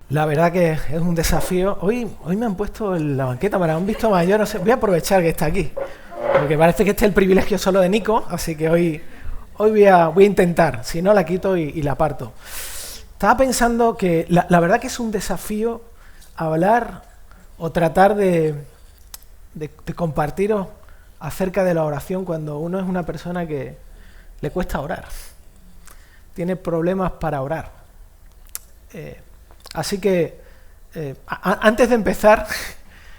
La verdad que es un desafío. Hoy me han puesto en la banqueta para un visto mayor. No sé, voy a aprovechar que está aquí, porque parece que este es el privilegio solo de Nico, así que hoy voy a intentar. Si no, la quito y la parto. Estaba pensando que la verdad que es un desafío hablar o tratar de compartiros acerca de la oración cuando uno es una persona que le cuesta orar. Tiene problemas para orar. Así que antes de empezar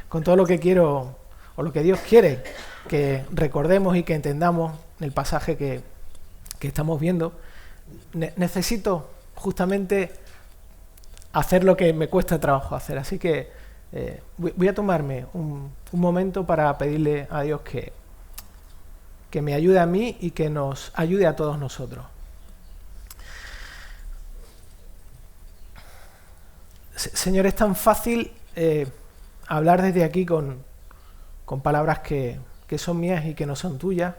con todo lo que quiero o lo que Dios quiere que recordemos y que entendamos en el pasaje que estamos viendo, necesito justamente hacer lo que me cuesta trabajo hacer. Así que voy a tomarme un momento para pedirle a Dios que me ayude a mí y que nos ayude a todos nosotros. Señor, es tan fácil hablar desde aquí con palabras que son mías y que no son tuyas.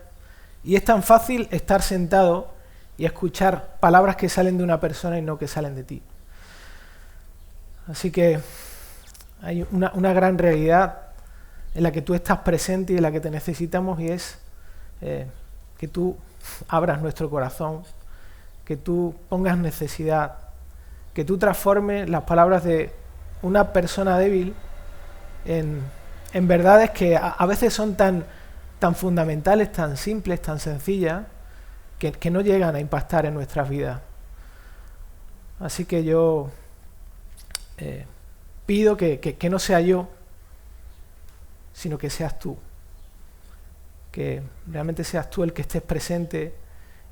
Y es tan fácil estar sentado y escuchar palabras que salen de una persona y no que salen de ti. Así que hay una gran realidad en la que tú estás presente y en la que te necesitamos, y es que tú abras nuestro corazón, que tú pongas necesidad, que tú transformes las palabras de una persona débil en verdades que a veces son tan fundamentales, tan simples, tan sencillas, que no llegan a impactar en nuestras vidas. Así que yo pido que no sea yo, sino que seas tú. Que realmente seas tú el que estés presente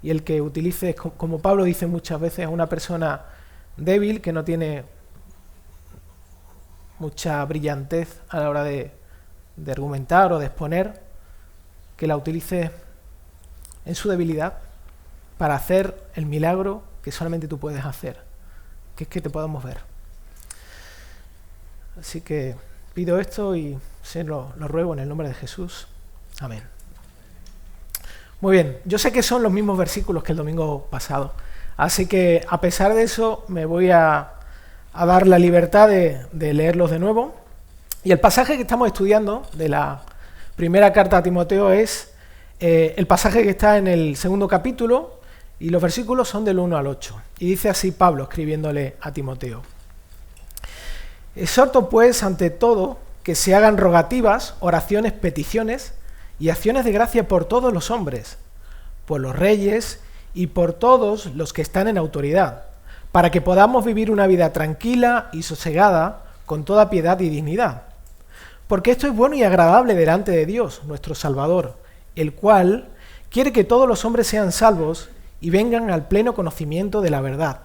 y el que utilices, como Pablo dice muchas veces, a una persona débil que no tiene mucha brillantez a la hora de argumentar o de exponer, que la utilice en su debilidad para hacer el milagro que solamente tú puedes hacer, que es que te podamos ver. Así que pido esto y se lo ruego en el nombre de Jesús. Amén. Muy bien, yo sé que son los mismos versículos que el domingo pasado, así que a pesar de eso me voy a dar la libertad de leerlos de nuevo. Y el pasaje que estamos estudiando de la primera carta a Timoteo es el pasaje que está en el segundo capítulo, y los versículos son del 1 al 8. Y dice así Pablo escribiéndole a Timoteo: exhorto pues ante todo que se hagan rogativas, oraciones, peticiones y acciones de gracia por todos los hombres, por los reyes y por todos los que están en autoridad, para que podamos vivir una vida tranquila y sosegada, con toda piedad y dignidad. Porque esto es bueno y agradable delante de Dios, nuestro Salvador, el cual quiere que todos los hombres sean salvos y vengan al pleno conocimiento de la verdad.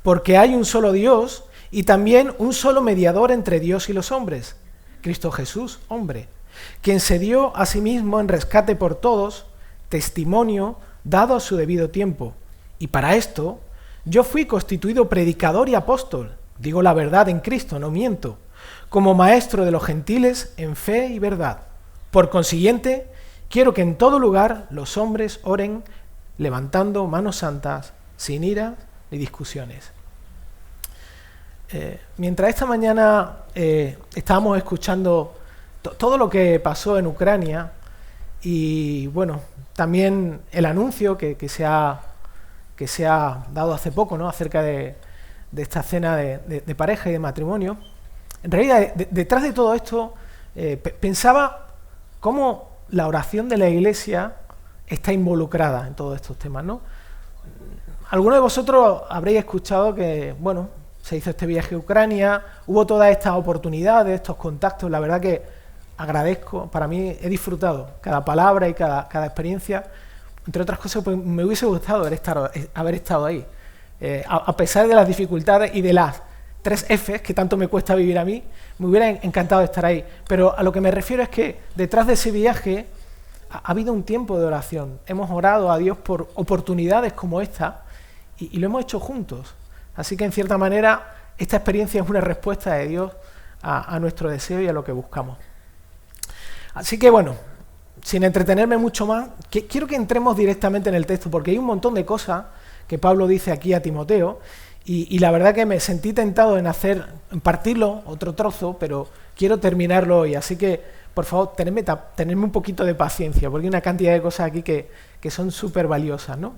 Porque hay un solo Dios y también un solo mediador entre Dios y los hombres, Cristo Jesús, hombre, quien se dio a sí mismo en rescate por todos, testimonio dado a su debido tiempo. Y para esto yo fui constituido predicador y apóstol, digo la verdad en Cristo, no miento, como maestro de los gentiles en fe y verdad. Por consiguiente, quiero que en todo lugar los hombres oren levantando manos santas, sin ira ni discusiones. Mientras esta mañana estábamos escuchando todo lo que pasó en Ucrania, y bueno, también el anuncio que se ha dado hace poco, ¿no?, acerca de esta cena de pareja y de matrimonio, en realidad detrás de todo esto pensaba cómo la oración de la Iglesia está involucrada en todos estos temas, ¿no? Algunos de vosotros habréis escuchado que, bueno, se hizo este viaje a Ucrania, hubo todas estas oportunidades, estos contactos. La verdad que agradezco, para mí he disfrutado cada palabra y cada experiencia. Entre otras cosas, pues me hubiese gustado haber estado ahí. A pesar de las dificultades y de las 3 Fs que tanto me cuesta vivir a mí, me hubiera encantado estar ahí. Pero a lo que me refiero es que detrás de ese viaje ha habido un tiempo de oración. Hemos orado a Dios por oportunidades como esta y lo hemos hecho juntos. Así que en cierta manera esta experiencia es una respuesta de Dios a nuestro deseo y a lo que buscamos. Así que bueno, sin entretenerme mucho más, quiero que entremos directamente en el texto, porque hay un montón de cosas que Pablo dice aquí a Timoteo, y la verdad que me sentí tentado en partirlo, otro trozo, pero quiero terminarlo hoy. Así que, por favor, tenedme un poquito de paciencia, porque hay una cantidad de cosas aquí que son súper valiosas, ¿no?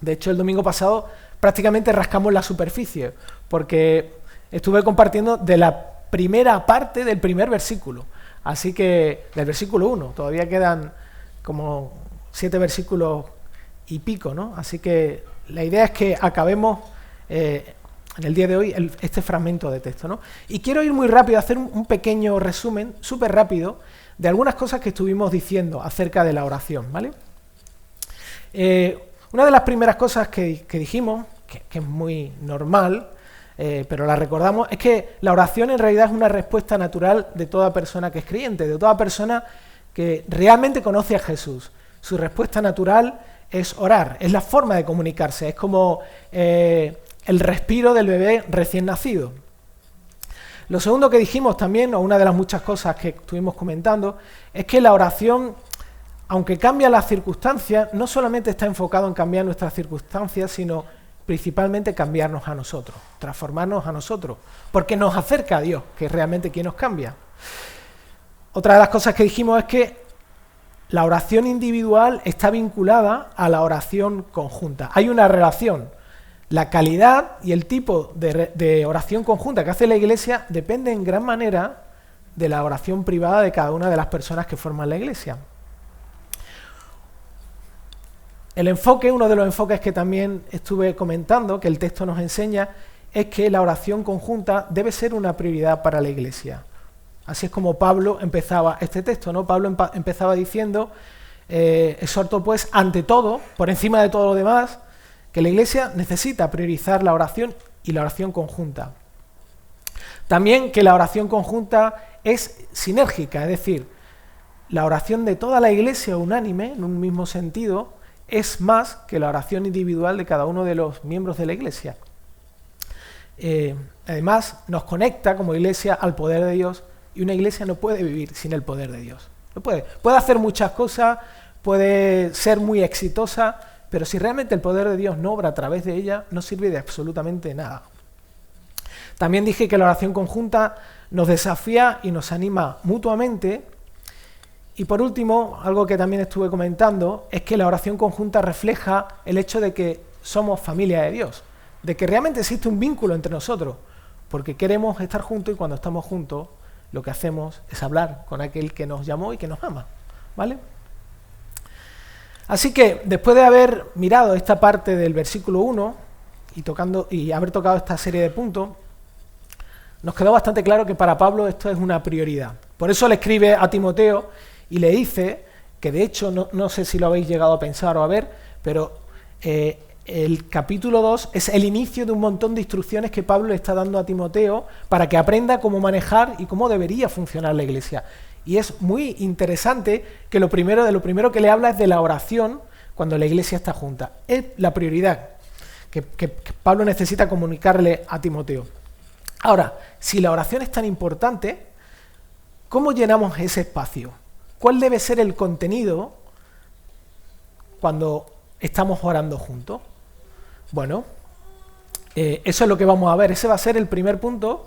De hecho, el domingo pasado prácticamente rascamos la superficie, porque estuve compartiendo de la primera parte del primer versículo. Así que, del versículo 1, todavía quedan como 7 versículos y pico, ¿no? Así que la idea es que acabemos en el día de hoy este fragmento de texto, ¿no? Y quiero ir muy rápido, hacer un pequeño resumen, súper rápido, de algunas cosas que estuvimos diciendo acerca de la oración, ¿vale? Una de las primeras cosas que dijimos, que es muy normal, pero la recordamos, es que la oración en realidad es una respuesta natural de toda persona que es creyente, de toda persona que realmente conoce a Jesús. Su respuesta natural es orar, es la forma de comunicarse, es como el respiro del bebé recién nacido. Lo segundo que dijimos también, o una de las muchas cosas que estuvimos comentando, es que la oración, aunque cambia las circunstancias, no solamente está enfocado en cambiar nuestras circunstancias, sino principalmente cambiarnos a nosotros, transformarnos a nosotros, porque nos acerca a Dios, que es realmente quien nos cambia. Otra de las cosas que dijimos es que la oración individual está vinculada a la oración conjunta. Hay una relación. La calidad y el tipo de oración conjunta que hace la Iglesia depende en gran manera de la oración privada de cada una de las personas que forman la Iglesia. El enfoque, uno de los enfoques que también estuve comentando, que el texto nos enseña, es que la oración conjunta debe ser una prioridad para la Iglesia. Así es como Pablo empezaba este texto, ¿no? Pablo empezaba diciendo, exhorto pues ante todo, por encima de todo lo demás, que la Iglesia necesita priorizar la oración y la oración conjunta. También que la oración conjunta es sinérgica, es decir, la oración de toda la Iglesia unánime, en un mismo sentido, es más que la oración individual de cada uno de los miembros de la Iglesia. Además, nos conecta como Iglesia al poder de Dios, y una Iglesia no puede vivir sin el poder de Dios. No puede. Puede hacer muchas cosas, puede ser muy exitosa, pero si realmente el poder de Dios no obra a través de ella, no sirve de absolutamente nada. También dije que la oración conjunta nos desafía y nos anima mutuamente. Y por último, algo que también estuve comentando, es que la oración conjunta refleja el hecho de que somos familia de Dios, de que realmente existe un vínculo entre nosotros, porque queremos estar juntos y cuando estamos juntos, lo que hacemos es hablar con aquel que nos llamó y que nos ama, ¿vale? Así que, después de haber mirado esta parte del versículo 1 y haber tocado esta serie de puntos, nos quedó bastante claro que para Pablo esto es una prioridad. Por eso le escribe a Timoteo y le dice, que de hecho no sé si lo habéis llegado a pensar o a ver, pero el capítulo 2 es el inicio de un montón de instrucciones que Pablo le está dando a Timoteo para que aprenda cómo manejar y cómo debería funcionar la Iglesia. Y es muy interesante que de lo primero que le habla es de la oración cuando la Iglesia está junta. Es la prioridad que Pablo necesita comunicarle a Timoteo. Ahora, si la oración es tan importante, ¿cómo llenamos ese espacio? ¿Cuál debe ser el contenido cuando estamos orando juntos? Bueno, eso es lo que vamos a ver. Ese va a ser el primer punto.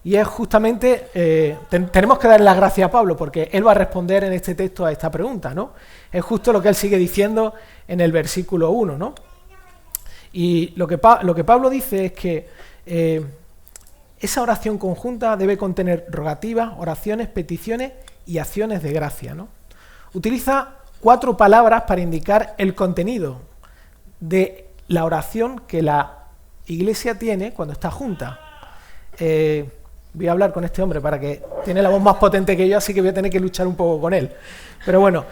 Y es justamente, tenemos que darle las gracias a Pablo, porque él va a responder en este texto a esta pregunta, ¿no? Es justo lo que él sigue diciendo en el versículo 1, ¿no? Y lo que Pablo dice es que esa oración conjunta debe contener rogativas, oraciones, peticiones y acciones de gracia, ¿no? Utiliza 4 palabras para indicar el contenido de la oración que la Iglesia tiene cuando está junta. Voy a hablar con este hombre para que tiene la voz más potente que yo, así que voy a tener que luchar un poco con él. Pero bueno,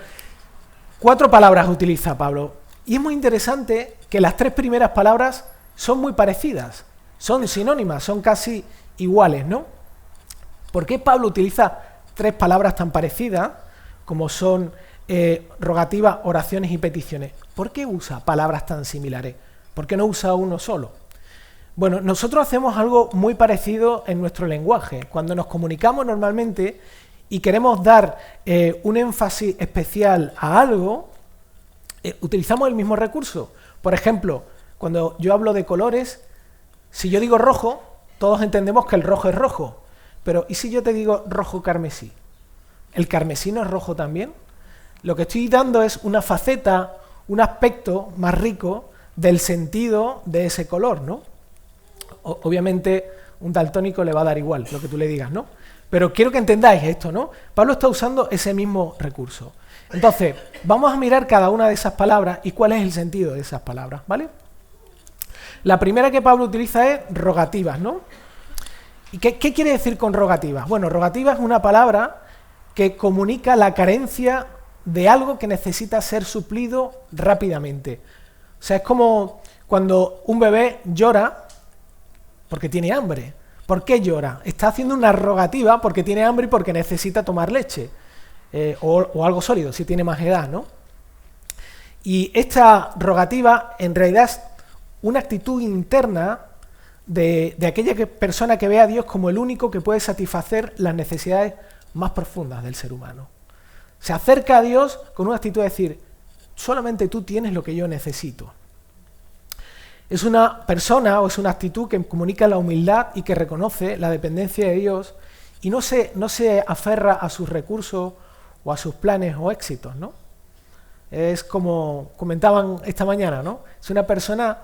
4 palabras utiliza Pablo. Y es muy interesante que las 3 primeras palabras son muy parecidas, son sinónimas, son casi iguales, ¿no? ¿Por qué Pablo utiliza 3 palabras tan parecidas como son rogativas, oraciones y peticiones? ¿Por qué usa palabras tan similares? ¿Por qué no usa uno solo? Bueno, nosotros hacemos algo muy parecido en nuestro lenguaje. Cuando nos comunicamos normalmente y queremos dar un énfasis especial a algo, utilizamos el mismo recurso. Por ejemplo, cuando yo hablo de colores, Si yo digo rojo, todos entendemos que el rojo es rojo. Pero ¿y si yo te digo rojo carmesí? ¿El carmesí no es rojo también? Lo que estoy dando es una faceta, un aspecto más rico del sentido de ese color, ¿no? Obviamente un daltónico le va a dar igual lo que tú le digas, ¿no? Pero quiero que entendáis esto, ¿no? Pablo está usando ese mismo recurso. Entonces, vamos a mirar cada una de esas palabras y cuál es el sentido de esas palabras, ¿vale? La primera que Pablo utiliza es rogativas, ¿no? ¿Y qué quiere decir con rogativas? Bueno, rogativa es una palabra que comunica la carencia de algo que necesita ser suplido rápidamente. O sea, es como cuando un bebé llora porque tiene hambre. ¿Por qué llora? Está haciendo una rogativa porque tiene hambre y porque necesita tomar leche. O algo sólido, si tiene más edad, ¿no? Y esta rogativa en realidad es una actitud interna de aquella persona que ve a Dios como el único que puede satisfacer las necesidades más profundas del ser humano. Se acerca a Dios con una actitud de decir, solamente tú tienes lo que yo necesito. Es una persona o es una actitud que comunica la humildad y que reconoce la dependencia de Dios y no se aferra a sus recursos o a sus planes o éxitos, ¿no? Es como comentaban esta mañana, ¿no? Es una persona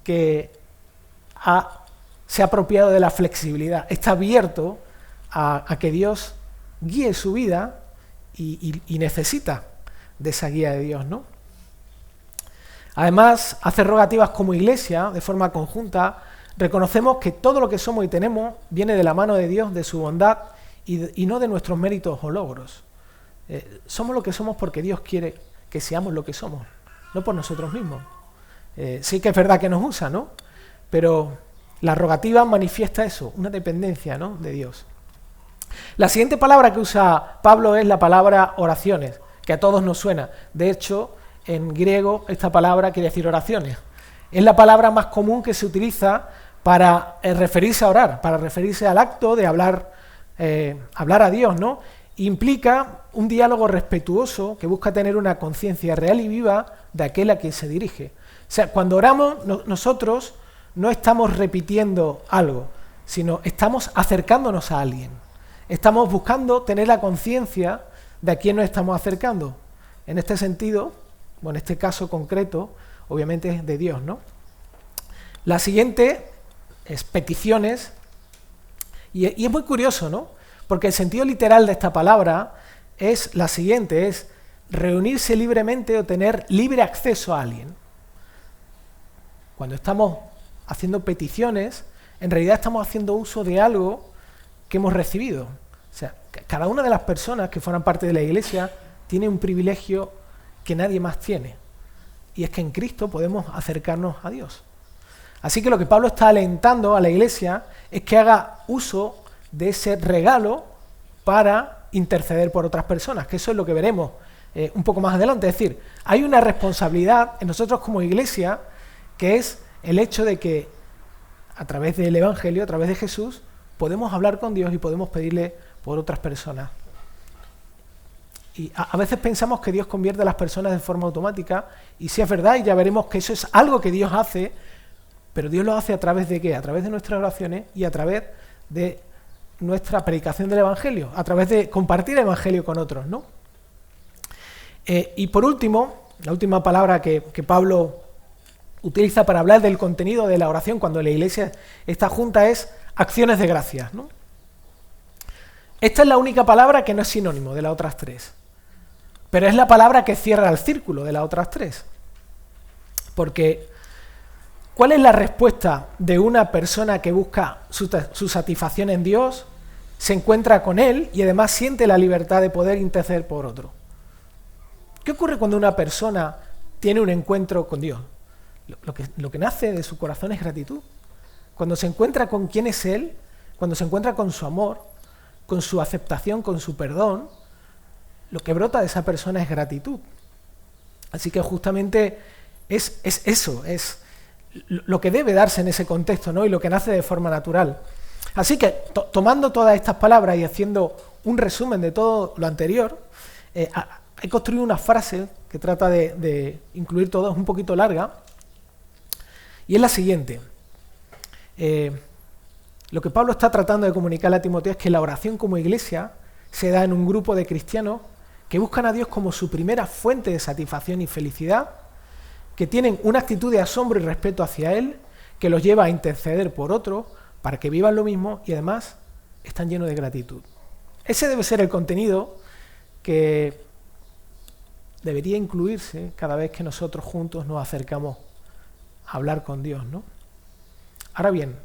que se ha apropiado de la flexibilidad, está abierto a que Dios guíe su vida y necesita de esa guía de Dios, ¿no? Además, hace rogativas como iglesia, de forma conjunta, reconocemos que todo lo que somos y tenemos viene de la mano de Dios, de su bondad y no de nuestros méritos o logros. Somos lo que somos porque Dios quiere que seamos lo que somos, no por nosotros mismos. Sí que es verdad que nos usa, ¿no? Pero la rogativa manifiesta eso, una dependencia, ¿no?, de Dios. La siguiente palabra que usa Pablo es la palabra oraciones, que a todos nos suena. De hecho, en griego esta palabra quiere decir oraciones. Es la palabra más común que se utiliza para referirse a orar, para referirse al acto de hablar a Dios, ¿no? Implica un diálogo respetuoso que busca tener una conciencia real y viva de aquel a quien se dirige. O sea, cuando oramos nosotros no estamos repitiendo algo, sino estamos acercándonos a alguien. Estamos buscando tener la conciencia de a quién nos estamos acercando. En este sentido, o en este caso concreto, obviamente es de Dios, ¿no? La siguiente es peticiones, y es muy curioso, ¿no? Porque el sentido literal de esta palabra es la siguiente, es reunirse libremente o tener libre acceso a alguien. Cuando estamos haciendo peticiones, en realidad estamos haciendo uso de algo que hemos recibido. O sea, cada una de las personas que forman parte de la iglesia tiene un privilegio que nadie más tiene. Y es que en Cristo podemos acercarnos a Dios. Así que lo que Pablo está alentando a la iglesia es que haga uso de ese regalo para interceder por otras personas, que eso es lo que veremos un poco más adelante. Es decir, hay una responsabilidad en nosotros como iglesia, que es el hecho de que a través del Evangelio, a través de Jesús, podemos hablar con Dios y podemos pedirle por otras personas. Y a veces pensamos que Dios convierte a las personas de forma automática, y sí es verdad, y ya veremos que eso es algo que Dios hace, pero Dios lo hace a través de ¿qué? A través de nuestras oraciones y a través de nuestra predicación del Evangelio, a través de compartir el Evangelio con otros, ¿no? Y por último, la última palabra que Pablo utiliza para hablar del contenido de la oración cuando la iglesia está junta es acciones de gracias, ¿no? Esta es la única palabra que no es sinónimo de las otras tres, pero es la palabra que cierra el círculo de las otras tres. Porque, ¿cuál es la respuesta de una persona que busca su satisfacción en Dios, se encuentra con Él y además siente la libertad de poder interceder por otro? ¿Qué ocurre cuando una persona tiene un encuentro con Dios? Lo que nace de su corazón es gratitud. Cuando se encuentra con quién es Él, cuando se encuentra con su amor, con su aceptación, con su perdón, lo que brota de esa persona es gratitud. Así que justamente es eso, es lo que debe darse en ese contexto, ¿no? Y lo que nace de forma natural. Así que, tomando todas estas palabras y haciendo un resumen de todo lo anterior, he construido una frase que trata de incluir todo, es un poquito larga, y es la siguiente. Lo que Pablo está tratando de comunicarle a Timoteo es que la oración como iglesia se da en un grupo de cristianos que buscan a Dios como su primera fuente de satisfacción y felicidad, que tienen una actitud de asombro y respeto hacia Él, que los lleva a interceder por otros para que vivan lo mismo y además están llenos de gratitud. Ese debe ser el contenido que debería incluirse cada vez que nosotros juntos nos acercamos a hablar con Dios, ¿no? Ahora bien,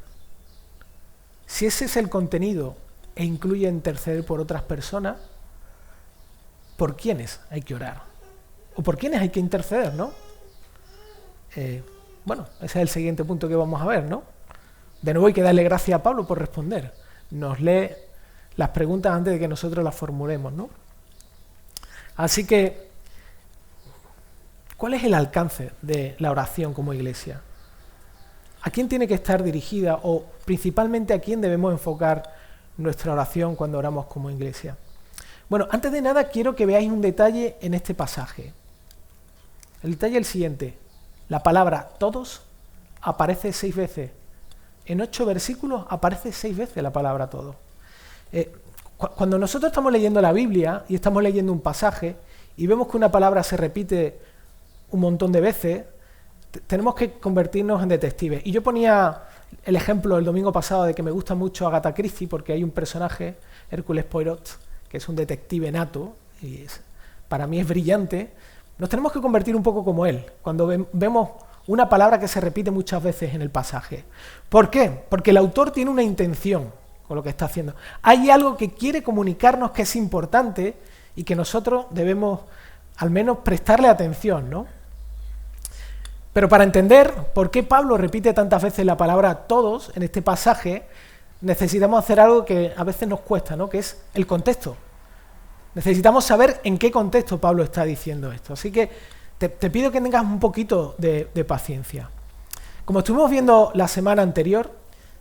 si ese es el contenido e incluye interceder por otras personas, ¿por quiénes hay que orar? ¿O por quiénes hay que interceder, no? Bueno, ese es el siguiente punto que vamos a ver, ¿no? De nuevo hay que darle gracias a Pablo por responder. Nos lee las preguntas antes de que nosotros las formulemos, ¿no? Así que, ¿cuál es el alcance de la oración como iglesia? ¿A quién tiene que estar dirigida o principalmente a quién debemos enfocar nuestra oración cuando oramos como iglesia? Bueno, antes de nada quiero que veáis un detalle en este pasaje. El detalle es el siguiente. La palabra todos aparece 6 veces. En 8 versículos aparece 6 veces la palabra todos. Cuando nosotros estamos leyendo la Biblia y estamos leyendo un pasaje y vemos que una palabra se repite un montón de veces, tenemos que convertirnos en detectives. Y yo ponía el ejemplo el domingo pasado de que me gusta mucho Agatha Christie porque hay un personaje, Hércules Poirot, que es un detective nato y para mí es brillante. Nos tenemos que convertir un poco como él cuando vemos una palabra que se repite muchas veces en el pasaje. ¿Por qué? Porque el autor tiene una intención con lo que está haciendo. Hay algo que quiere comunicarnos que es importante y que nosotros debemos al menos prestarle atención, ¿no? Pero para entender por qué Pablo repite tantas veces la palabra todos en este pasaje, necesitamos hacer algo que a veces nos cuesta, ¿no? Que es el contexto. Necesitamos saber en qué contexto Pablo está diciendo esto. Así que te pido que tengas un poquito de paciencia. Como estuvimos viendo la semana anterior,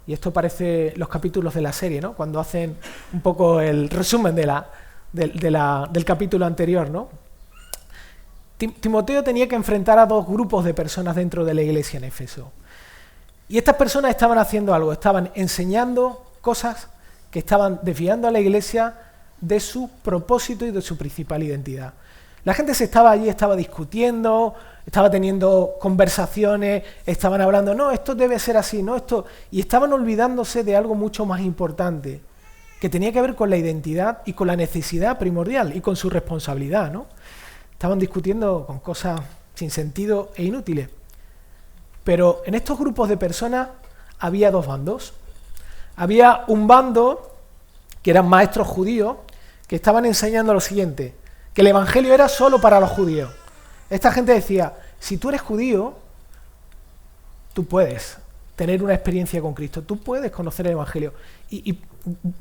y esto parece los capítulos de la serie, ¿no? Cuando hacen un poco el resumen del capítulo anterior, ¿no? Timoteo tenía que enfrentar a 2 grupos de personas dentro de la iglesia en Éfeso. Y estas personas estaban haciendo algo, estaban enseñando cosas que estaban desviando a la iglesia de su propósito y de su principal identidad. La gente estaba discutiendo, estaba teniendo conversaciones, estaban hablando, no, esto debe ser así, no, esto, y estaban olvidándose de algo mucho más importante, que tenía que ver con la identidad y con la necesidad primordial y con su responsabilidad, ¿no? Estaban discutiendo con cosas sin sentido e inútiles. Pero en estos grupos de personas había 2 bandos. Había un bando que eran maestros judíos que estaban enseñando lo siguiente, que el evangelio era solo para los judíos. Esta gente decía, si tú eres judío, tú puedes tener una experiencia con Cristo, tú puedes conocer el evangelio. Y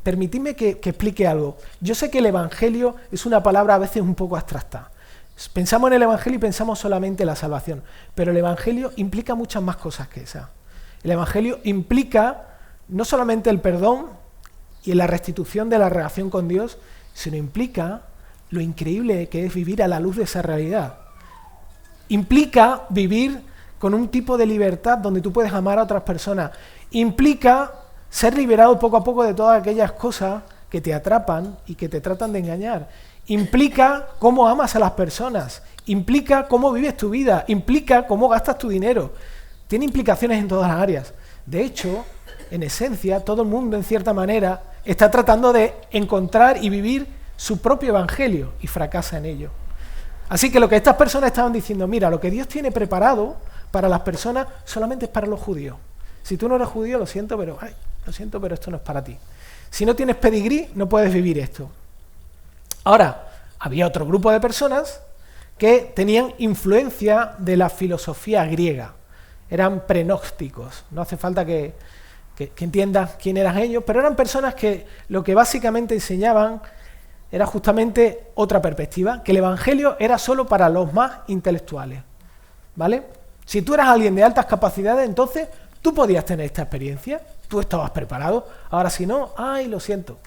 permitidme que explique algo. Yo sé que el evangelio es una palabra a veces un poco abstracta. Pensamos en el evangelio y pensamos solamente en la salvación, pero el evangelio implica muchas más cosas que esa. El evangelio implica no solamente el perdón y la restitución de la relación con Dios, sino implica lo increíble que es vivir a la luz de esa realidad. Implica vivir con un tipo de libertad donde tú puedes amar a otras personas. Implica ser liberado poco a poco de todas aquellas cosas que te atrapan y que te tratan de engañar. Implica cómo amas a las personas. Implica cómo vives tu vida. Implica cómo gastas tu dinero. Tiene implicaciones en todas las áreas. De hecho, en esencia, todo el mundo, en cierta manera, está tratando de encontrar y vivir su propio evangelio y fracasa en ello. Así que lo que estas personas estaban diciendo, mira, lo que Dios tiene preparado para las personas solamente es para los judíos. Si tú no eres judío, lo siento, pero esto no es para ti. Si no tienes pedigrí, no puedes vivir esto. Ahora, había otro grupo de personas que tenían influencia de la filosofía griega. Eran prenósticos. No hace falta que entiendas quién eran ellos, pero eran personas que lo que básicamente enseñaban era justamente otra perspectiva, que el evangelio era solo para los más intelectuales, ¿vale? Si tú eras alguien de altas capacidades, entonces tú podías tener esta experiencia, tú estabas preparado. Ahora si no, lo siento,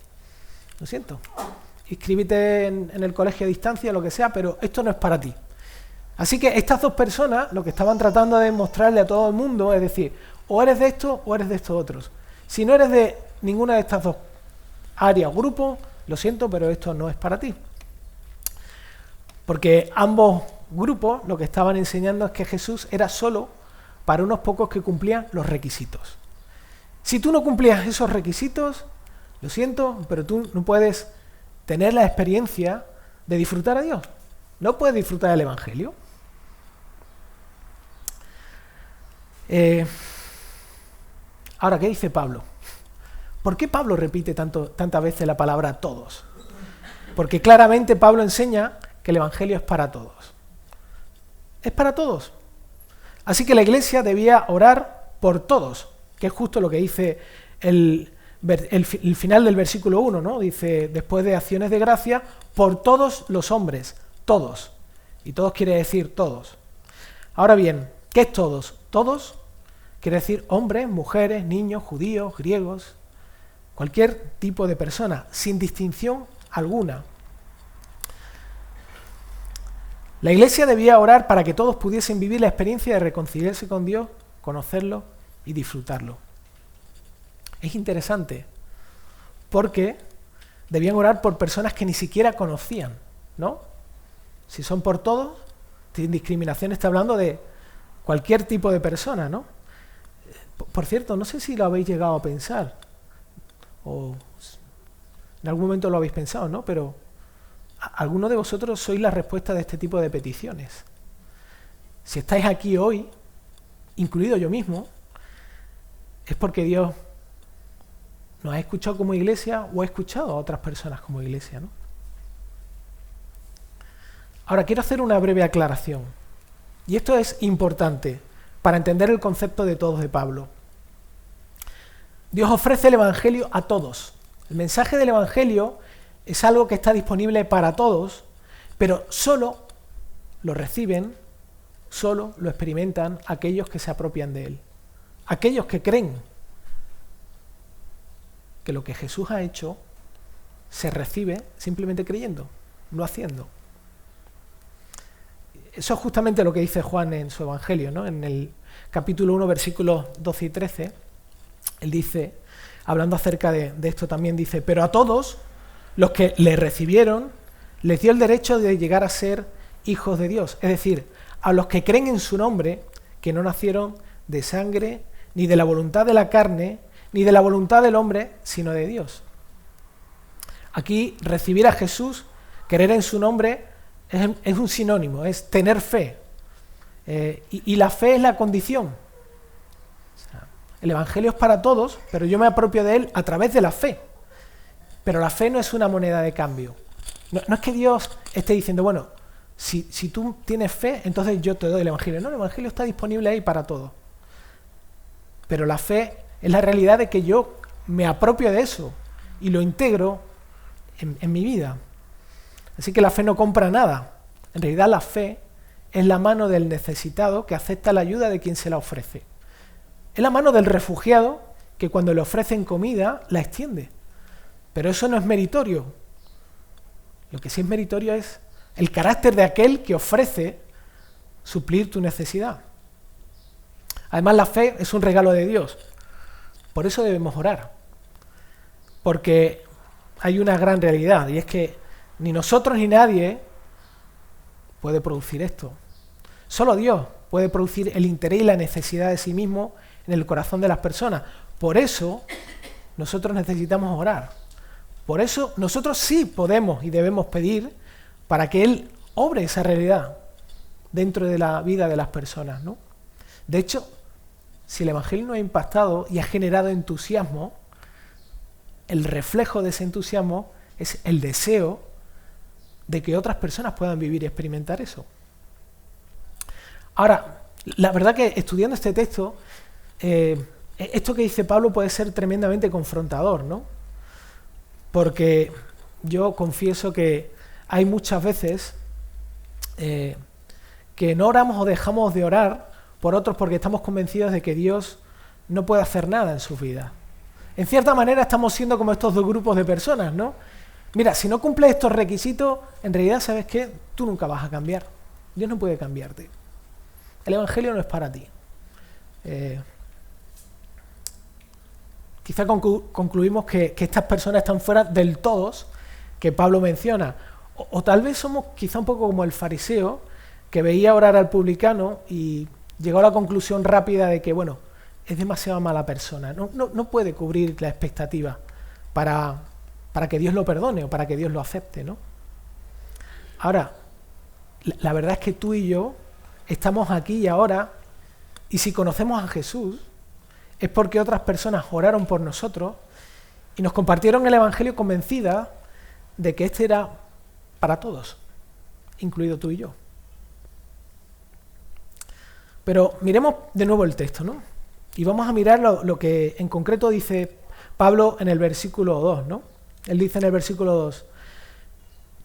inscríbete en el colegio a distancia, lo que sea, pero esto no es para ti. Así que estas 2 personas lo que estaban tratando de mostrarle a todo el mundo es decir, O eres de esto o eres de estos otros. Si no eres de ninguna de estas dos áreas o grupos, lo siento, pero esto no es para ti. Porque ambos grupos lo que estaban enseñando es que Jesús era solo para unos pocos que cumplían los requisitos. Si tú no cumplías esos requisitos, lo siento, pero tú no puedes tener la experiencia de disfrutar a Dios. No puedes disfrutar del Evangelio. Ahora, ¿qué dice Pablo? ¿Por qué Pablo repite tantas veces la palabra todos? Porque claramente Pablo enseña que el Evangelio es para todos. Es para todos. Así que la iglesia debía orar por todos, que es justo lo que dice el final del versículo 1, ¿no? Dice, después de acciones de gracia, por todos los hombres, todos. Y todos quiere decir todos. Ahora bien, ¿qué es todos? Todos quiere decir hombres, mujeres, niños, judíos, griegos, cualquier tipo de persona, sin distinción alguna. La iglesia debía orar para que todos pudiesen vivir la experiencia de reconciliarse con Dios, conocerlo y disfrutarlo. Es interesante, porque debían orar por personas que ni siquiera conocían, ¿no? Si son por todos, sin discriminación, está hablando de cualquier tipo de persona, ¿no? Por cierto, no sé si lo habéis llegado a pensar, o en algún momento lo habéis pensado, ¿no? Pero algunos de vosotros sois la respuesta de este tipo de peticiones. Si estáis aquí hoy, incluido yo mismo, es porque Dios nos ha escuchado como iglesia o ha escuchado a otras personas como iglesia, ¿no? Ahora, quiero hacer una breve aclaración. Y esto es importante para entender el concepto de todos de Pablo. Dios ofrece el Evangelio a todos. El mensaje del Evangelio es algo que está disponible para todos, pero solo lo reciben, solo lo experimentan aquellos que se apropian de él. Aquellos que creen que lo que Jesús ha hecho se recibe simplemente creyendo, no haciendo. Eso es justamente lo que dice Juan en su Evangelio, ¿no? En el capítulo 1, versículos 12 y 13, él dice, hablando acerca de esto también, dice, pero a todos los que le recibieron, les dio el derecho de llegar a ser hijos de Dios. Es decir, a los que creen en su nombre, que no nacieron de sangre, ni de la voluntad de la carne, ni de la voluntad del hombre, sino de Dios. Aquí, recibir a Jesús, creer en su nombre, es un sinónimo, es tener fe. Y la fe es la condición. O sea, el Evangelio es para todos, pero yo me apropio de él a través de la fe. Pero la fe no es una moneda de cambio. No es que Dios esté diciendo, bueno, si tú tienes fe, entonces yo te doy el Evangelio. No, el Evangelio está disponible ahí para todos. Pero la fe es la realidad de que yo me apropio de eso y lo integro en mi vida. Así que la fe no compra nada. En realidad la fe es la mano del necesitado que acepta la ayuda de quien se la ofrece. Es la mano del refugiado que cuando le ofrecen comida la extiende. Pero eso no es meritorio. Lo que sí es meritorio es el carácter de aquel que ofrece suplir tu necesidad. Además, la fe es un regalo de Dios. Por eso debemos orar. Porque hay una gran realidad, y es que ni nosotros ni nadie puede producir esto. Solo Dios puede producir el interés y la necesidad de sí mismo en el corazón de las personas. Por eso nosotros necesitamos orar. Por eso nosotros sí podemos y debemos pedir para que Él obre esa realidad dentro de la vida de las personas, ¿no? De hecho, si el Evangelio nos ha impactado y ha generado entusiasmo, el reflejo de ese entusiasmo es el deseo de que otras personas puedan vivir y experimentar eso. Ahora, la verdad que estudiando este texto, esto que dice Pablo puede ser tremendamente confrontador, ¿no? Porque yo confieso que hay muchas veces que no oramos o dejamos de orar por otros porque estamos convencidos de que Dios no puede hacer nada en sus vidas. En cierta manera estamos siendo como estos dos grupos de personas, ¿no? Mira, si no cumples estos requisitos, en realidad, ¿sabes qué? Tú nunca vas a cambiar. Dios no puede cambiarte. El Evangelio no es para ti. quizá concluimos que estas personas están fuera del todos que Pablo menciona. O tal vez somos quizá un poco como el fariseo que veía orar al publicano y llegó a la conclusión rápida de que, bueno, es demasiado mala persona, no puede cubrir la expectativa para que Dios lo perdone o para que Dios lo acepte, ¿no? Ahora, la verdad es que tú y yo estamos aquí y ahora, y si conocemos a Jesús, es porque otras personas oraron por nosotros y nos compartieron el Evangelio convencidas de que este era para todos, incluido tú y yo. Pero miremos de nuevo el texto, ¿no? Y vamos a mirar lo que en concreto dice Pablo en el versículo 2, ¿no? Él dice en el versículo 2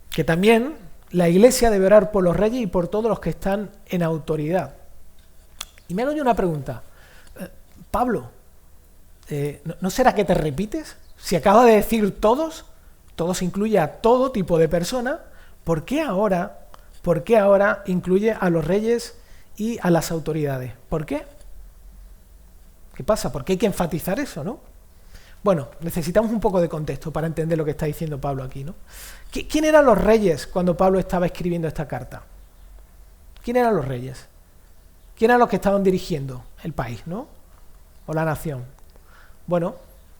que también la Iglesia debe orar por los reyes y por todos los que están en autoridad. Y me hago yo una pregunta. Pablo, ¿no será que te repites? Si acaba de decir todos incluye a todo tipo de personas, ¿por qué ahora incluye a los reyes y a las autoridades? ¿Por qué? ¿Qué pasa? ¿Por qué hay que enfatizar eso, no? Bueno, necesitamos un poco de contexto para entender lo que está diciendo Pablo aquí, ¿no? ¿Quién eran los reyes cuando Pablo estaba escribiendo esta carta? ¿Quién eran los reyes? ¿Quién eran los que estaban dirigiendo el país, ¿no? O la nación. Bueno,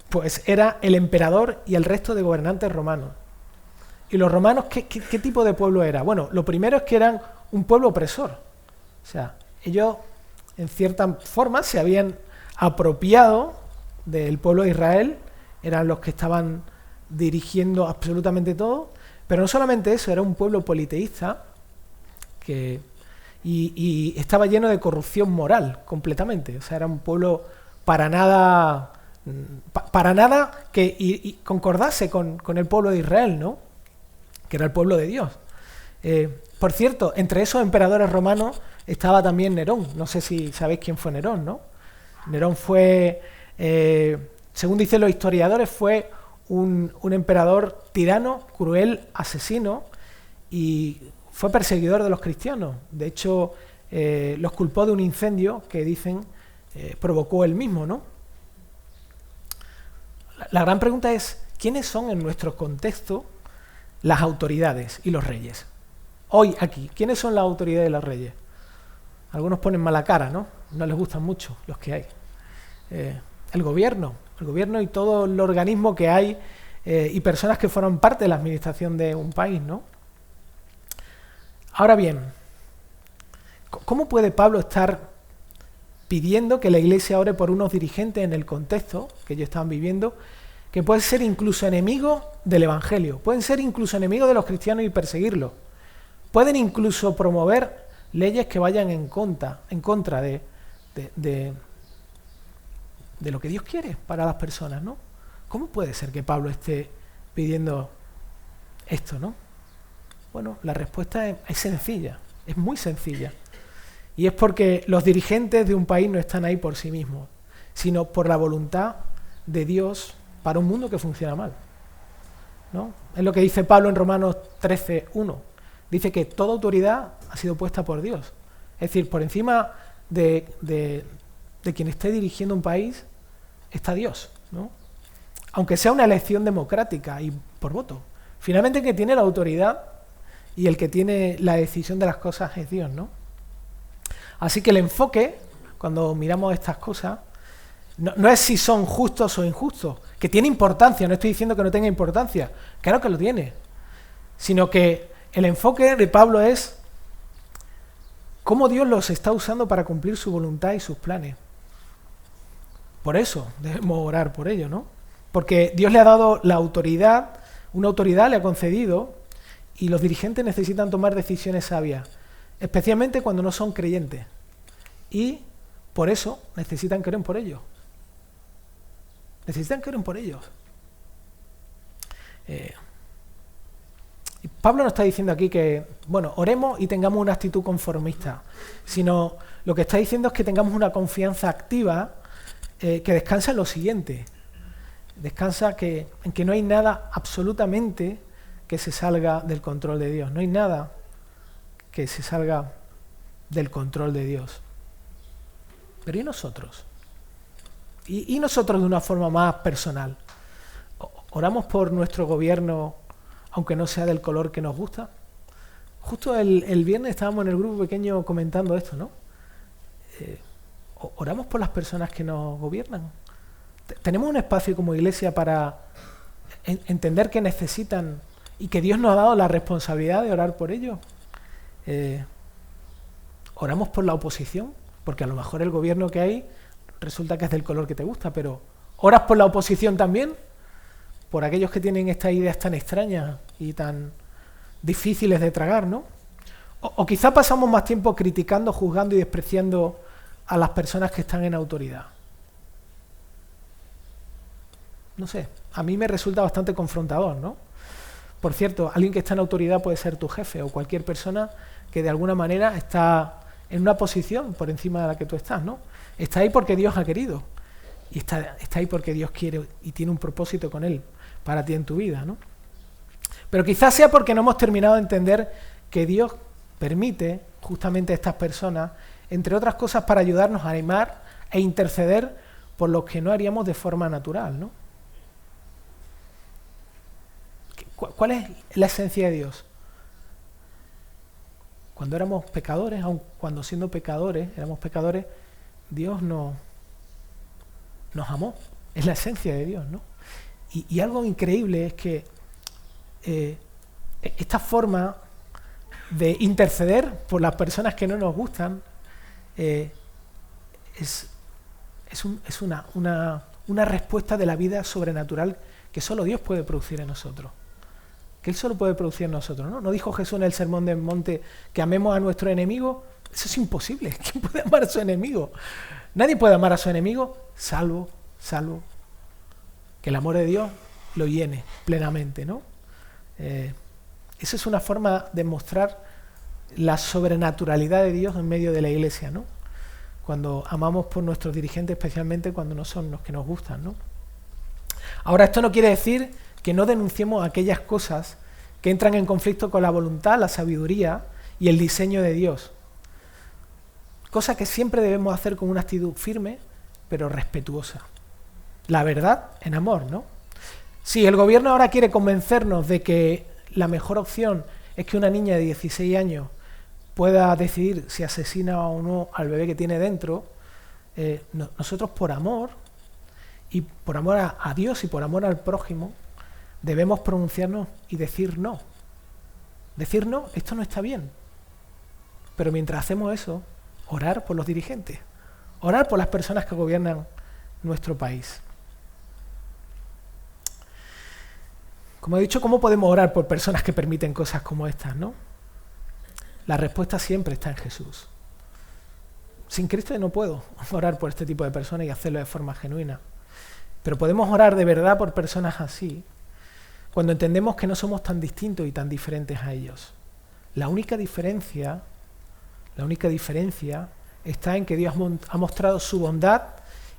pues era el emperador y el resto de gobernantes romanos. ¿Y los romanos qué tipo de pueblo era? Bueno, lo primero es que eran un pueblo opresor. O sea, ellos en cierta forma se habían apropiado del pueblo de Israel, eran los que estaban dirigiendo absolutamente todo, pero no solamente eso, era un pueblo politeísta y estaba lleno de corrupción moral completamente. O sea, era un pueblo para nada que concordase con el pueblo de Israel, ¿no? Que era el pueblo de Dios. Por cierto, entre esos emperadores romanos estaba también Nerón. No sé si sabéis quién fue Nerón, ¿no? Nerón fue, según dicen los historiadores, fue un emperador tirano, cruel, asesino, y fue perseguidor de los cristianos. De hecho, los culpó de un incendio que dicen provocó él mismo, ¿no? La gran pregunta es, ¿quiénes son en nuestro contexto las autoridades y los reyes? Hoy aquí, ¿quiénes son las autoridades y los reyes? Algunos ponen mala cara, ¿no? No les gustan mucho los que hay. El gobierno y todo el organismo que hay y personas que forman parte de la administración de un país, ¿no? Ahora bien, ¿cómo puede Pablo estar pidiendo que la Iglesia ore por unos dirigentes en el contexto que ellos estaban viviendo, que pueden ser incluso enemigos del Evangelio, pueden ser incluso enemigos de los cristianos y perseguirlos, pueden incluso promover leyes que vayan en contra de lo que Dios quiere para las personas, ¿no? ¿Cómo puede ser que Pablo esté pidiendo esto, no? Bueno, la respuesta es sencilla, es muy sencilla. Y es porque los dirigentes de un país no están ahí por sí mismos, sino por la voluntad de Dios para un mundo que funciona mal, ¿no? Es lo que dice Pablo en Romanos 13:1. Dice que toda autoridad ha sido puesta por Dios. Es decir, por encima de quien esté dirigiendo un país está Dios, ¿no? Aunque sea una elección democrática y por voto. Finalmente el que tiene la autoridad y el que tiene la decisión de las cosas es Dios, ¿no? Así que el enfoque, cuando miramos estas cosas, no es si son justos o injustos, que tiene importancia, no estoy diciendo que no tenga importancia, claro que lo tiene, sino que el enfoque de Pablo es cómo Dios los está usando para cumplir su voluntad y sus planes. Por eso debemos orar por ello, ¿no? Porque Dios le ha dado la autoridad, una autoridad le ha concedido, y los dirigentes necesitan tomar decisiones sabias, especialmente cuando no son creyentes. Y por eso necesitan creer por ellos. Necesitan creer por ellos. Y Pablo no está diciendo aquí que, bueno, oremos y tengamos una actitud conformista, sino lo que está diciendo es que tengamos una confianza activa que descansa en lo siguiente. Descansa en que no hay nada absolutamente que se salga del control de Dios. No hay nada que se salga del control de Dios. Pero ¿y nosotros? Y nosotros de una forma más personal. ¿Oramos por nuestro gobierno aunque no sea del color que nos gusta? Justo el viernes estábamos en el grupo pequeño comentando esto, ¿no? ¿Oramos por las personas que nos gobiernan? ¿Tenemos un espacio como iglesia para entender que necesitan y que Dios nos ha dado la responsabilidad de orar por ellos? ¿Oramos por la oposición? Porque a lo mejor el gobierno que hay resulta que es del color que te gusta, pero ¿oras por la oposición también? Por aquellos que tienen estas ideas tan extrañas y tan difíciles de tragar, ¿no? O quizá pasamos más tiempo criticando, juzgando y despreciando a las personas que están en autoridad. No sé, a mí me resulta bastante confrontador, ¿no? Por cierto, alguien que está en autoridad puede ser tu jefe o cualquier persona que de alguna manera está en una posición por encima de la que tú estás, ¿no? Está ahí porque Dios ha querido y está ahí porque Dios quiere y tiene un propósito con él para ti en tu vida, ¿no? Pero quizás sea porque no hemos terminado de entender que Dios permite justamente a estas personas, entre otras cosas, para ayudarnos a animar e interceder por los que no haríamos de forma natural, ¿no? ¿Cuál es la esencia de Dios? Cuando éramos pecadores, aun cuando siendo pecadores, éramos pecadores, Dios nos amó. Es la esencia de Dios, ¿no? Y algo increíble es que esta forma de interceder por las personas que no nos gustan es una respuesta de la vida sobrenatural que solo Dios puede producir en nosotros. Que Él solo puede producir en nosotros, ¿no? ¿No dijo Jesús en el Sermón del Monte que amemos a nuestro enemigo? Eso es imposible. ¿Quién puede amar a su enemigo? Nadie puede amar a su enemigo salvo que el amor de Dios lo llene plenamente, ¿no? Esa es una forma de mostrar la sobrenaturalidad de Dios en medio de la iglesia, ¿no? Cuando amamos por nuestros dirigentes, especialmente cuando no son los que nos gustan, ¿no? Ahora, esto no quiere decir que no denunciemos aquellas cosas que entran en conflicto con la voluntad, la sabiduría y el diseño de Dios. Cosa que siempre debemos hacer con una actitud firme, pero respetuosa. La verdad en amor, ¿no? Si el gobierno ahora quiere convencernos de que la mejor opción es que una niña de 16 años pueda decidir si asesina o no al bebé que tiene dentro, nosotros por amor a Dios y por amor al prójimo, debemos pronunciarnos y decir no. Decir no, esto no está bien. Pero mientras hacemos eso, orar por los dirigentes, orar por las personas que gobiernan nuestro país. Como he dicho, ¿cómo podemos orar por personas que permiten cosas como estas, no? La respuesta siempre está en Jesús. Sin Cristo no puedo orar por este tipo de personas y hacerlo de forma genuina. Pero podemos orar de verdad por personas así cuando entendemos que no somos tan distintos y tan diferentes a ellos. La única diferencia está en que Dios ha mostrado su bondad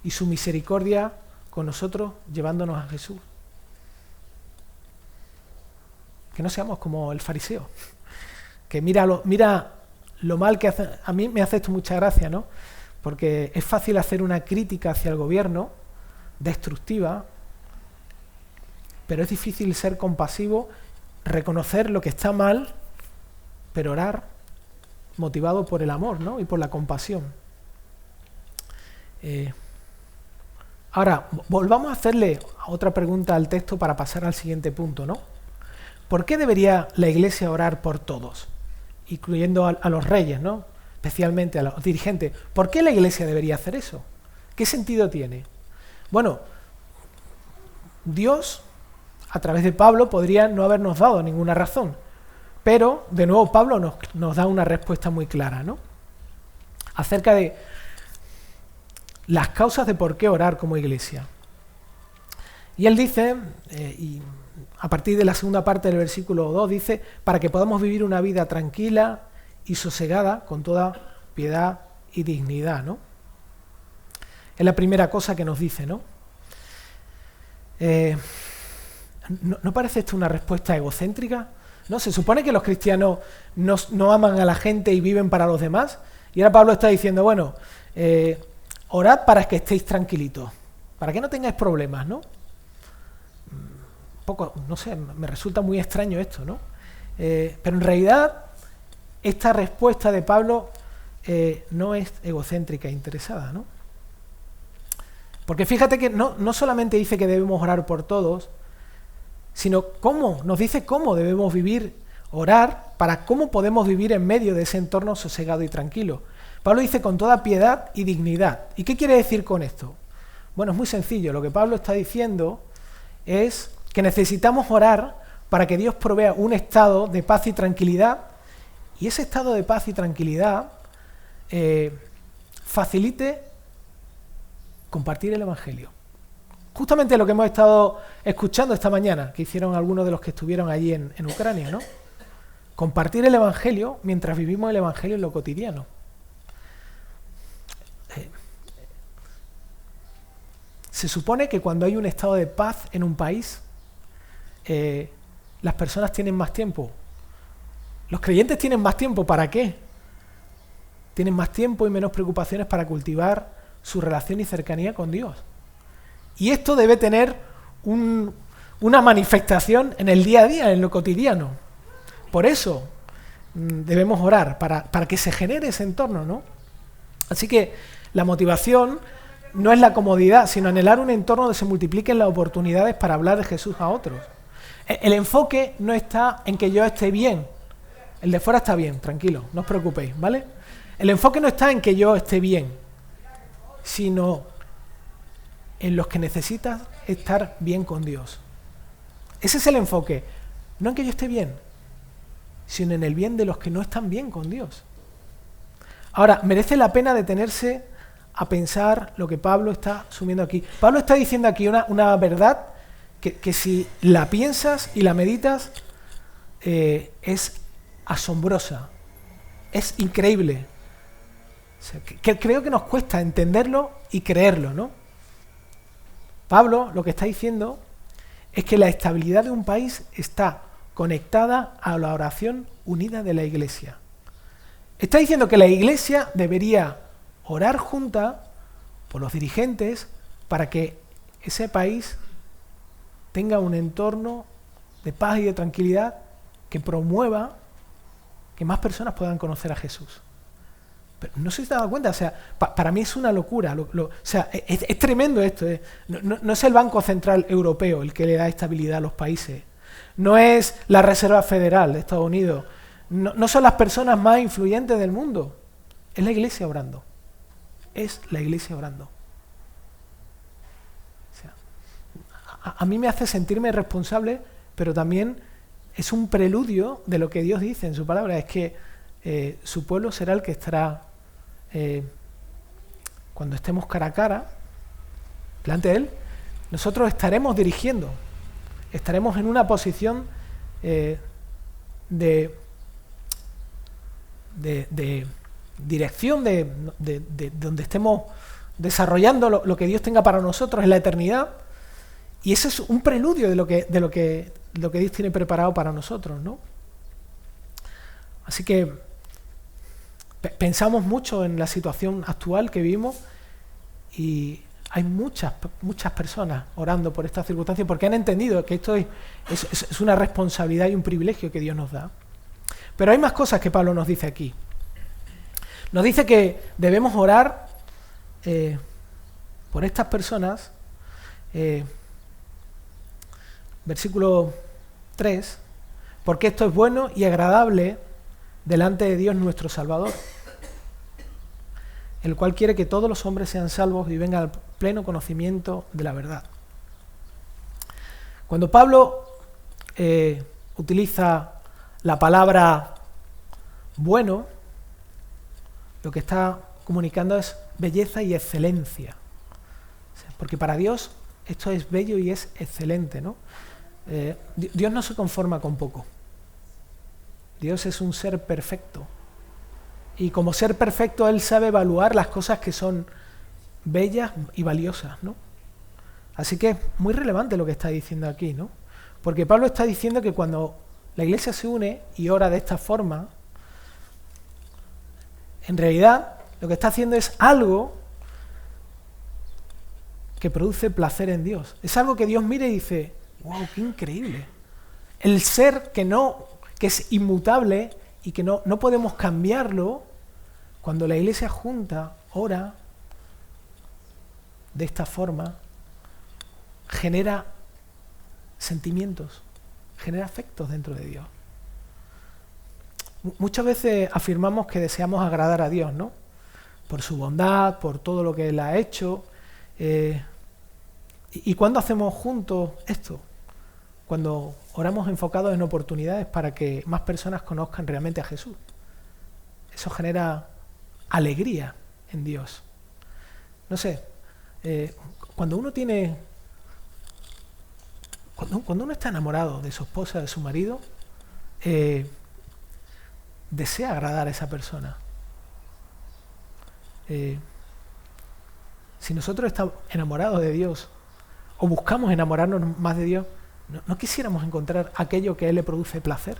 y su misericordia con nosotros, llevándonos a Jesús. Que no seamos como el fariseo, que mira lo mal que hace. A mí me hace esto mucha gracia, ¿no? Porque es fácil hacer una crítica hacia el gobierno, destructiva, pero es difícil ser compasivo, reconocer lo que está mal, pero orar motivado por el amor, ¿no? Y por la compasión. Ahora, volvamos a hacerle otra pregunta al texto para pasar al siguiente punto, ¿no? ¿Por qué debería la Iglesia orar por todos? Incluyendo a los reyes, ¿no? Especialmente a los dirigentes. ¿Por qué la Iglesia debería hacer eso? ¿Qué sentido tiene? Bueno, Dios, a través de Pablo, podría no habernos dado ninguna razón. Pero, de nuevo, Pablo nos da una respuesta muy clara, ¿no? Acerca de las causas de por qué orar como Iglesia. Y él dice, a partir de la segunda parte del versículo 2, dice, para que podamos vivir una vida tranquila y sosegada, con toda piedad y dignidad, ¿no? Es la primera cosa que nos dice, ¿no? ¿No parece esto una respuesta egocéntrica? ¿No? Se supone que los cristianos no aman a la gente y viven para los demás. Y ahora Pablo está diciendo, bueno, orad para que estéis tranquilitos. para que no tengáis problemas, ¿no? Un poco, no sé, me resulta muy extraño esto, ¿no? Pero en realidad, esta respuesta de Pablo no es egocéntrica e interesada, ¿no? Porque fíjate que no solamente dice que debemos orar por todos, sino cómo, nos dice cómo debemos vivir, orar, para cómo podemos vivir en medio de ese entorno sosegado y tranquilo. Pablo dice con toda piedad y dignidad. ¿Y qué quiere decir con esto? Bueno, es muy sencillo. Lo que Pablo está diciendo es que necesitamos orar para que Dios provea un estado de paz y tranquilidad, y ese estado de paz y tranquilidad facilite compartir el Evangelio. Justamente lo que hemos estado escuchando esta mañana, que hicieron algunos de los que estuvieron allí en Ucrania, ¿no? Compartir el Evangelio mientras vivimos el Evangelio en lo cotidiano. Se supone que cuando hay un estado de paz en un país, las personas tienen más tiempo. Los creyentes tienen más tiempo, ¿para qué? Tienen más tiempo y menos preocupaciones para cultivar su relación y cercanía con Dios. Y esto debe tener una manifestación en el día a día, en lo cotidiano. Por eso debemos orar, para que se genere ese entorno, ¿no? Así que la motivación no es la comodidad, sino anhelar un entorno donde se multipliquen las oportunidades para hablar de Jesús a otros. El enfoque no está en que yo esté bien. El de fuera está bien, tranquilo, no os preocupéis, ¿vale? El enfoque no está en que yo esté bien, sino en los que necesitan estar bien con Dios. Ese es el enfoque. No en que yo esté bien, sino en el bien de los que no están bien con Dios. Ahora, merece la pena detenerse a pensar lo que Pablo está asumiendo aquí. Pablo está diciendo aquí una verdad que si la piensas y la meditas, es asombrosa, es increíble. O sea, que creo que nos cuesta entenderlo y creerlo, ¿no? Pablo lo que está diciendo es que la estabilidad de un país está conectada a la oración unida de la Iglesia. Está diciendo que la Iglesia debería orar junta por los dirigentes para que ese país tenga un entorno de paz y de tranquilidad que promueva que más personas puedan conocer a Jesús. Pero no se ha dado cuenta, o sea, para mí es una locura. O sea, es tremendo esto. No es el Banco Central Europeo el que le da estabilidad a los países. No es la Reserva Federal de Estados Unidos. No son las personas más influyentes del mundo. Es la Iglesia orando. Es la Iglesia orando. O sea, a mí me hace sentirme responsable, pero también es un preludio de lo que Dios dice en su palabra. Es que su pueblo será el que estará, cuando estemos cara a cara, delante de Él, nosotros estaremos dirigiendo, estaremos en una posición de dirección de donde estemos desarrollando lo que Dios tenga para nosotros en la eternidad, y ese es un preludio de lo que Dios tiene preparado para nosotros, ¿no? Así que pensamos mucho en la situación actual que vivimos y hay muchas personas orando por esta circunstancia porque han entendido que esto es una responsabilidad y un privilegio que Dios nos da. Pero hay más cosas que Pablo nos dice aquí. Nos dice que debemos orar por estas personas. Versículo 3, porque esto es bueno y agradable delante de Dios nuestro Salvador, el cual quiere que todos los hombres sean salvos y vengan al pleno conocimiento de la verdad. Cuando Pablo utiliza la palabra bueno, lo que está comunicando es belleza y excelencia. O sea, porque para Dios esto es bello y es excelente, ¿no? Dios no se conforma con poco. Dios es un ser perfecto. Y como ser perfecto, Él sabe evaluar las cosas que son bellas y valiosas, ¿no? Así que es muy relevante lo que está diciendo aquí, ¿no? Porque Pablo está diciendo que cuando la Iglesia se une y ora de esta forma, en realidad lo que está haciendo es algo que produce placer en Dios. Es algo que Dios mira y dice, wow, qué increíble. El ser que es inmutable y que no podemos cambiarlo, cuando la iglesia junta, ora de esta forma, genera sentimientos, genera afectos dentro de Dios. Muchas veces afirmamos que deseamos agradar a Dios, ¿no? Por su bondad, por todo lo que Él ha hecho. ¿Y cuándo hacemos juntos esto? Cuando oramos enfocados en oportunidades para que más personas conozcan realmente a Jesús. Eso genera alegría en Dios. No sé, cuando uno tiene... Cuando uno está enamorado de su esposa, de su marido, desea agradar a esa persona. Si nosotros estamos enamorados de Dios o buscamos enamorarnos más de Dios, no quisiéramos encontrar aquello que a Él le produce placer.